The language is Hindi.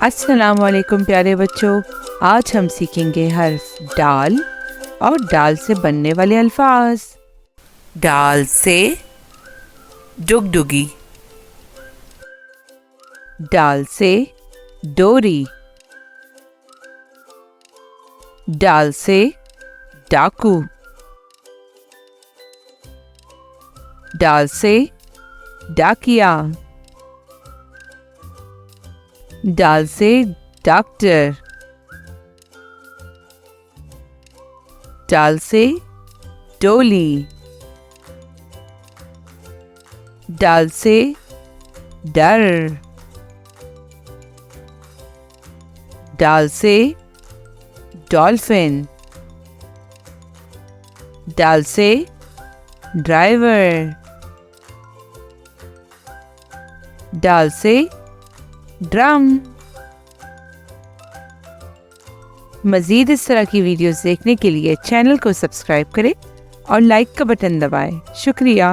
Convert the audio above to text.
अस्सलाम वालेकुम प्यारे बच्चों, आज हम सीखेंगे हर्फ डाल और डाल से बनने वाले अल्फाज। डाल से डुगडुगी, डाल से डोरी, डाल से डाकू, डाल से डाकिया, डाल से डॉक्टर, डाल से डोली, डाल से डर, डाल से डॉल्फिन, डाल से ड्राइवर, डाल से ड्रम। मज़ीद इस तरह की वीडियोस देखने के लिए चैनल को सब्सक्राइब करें और लाइक का बटन दबाएं। शुक्रिया।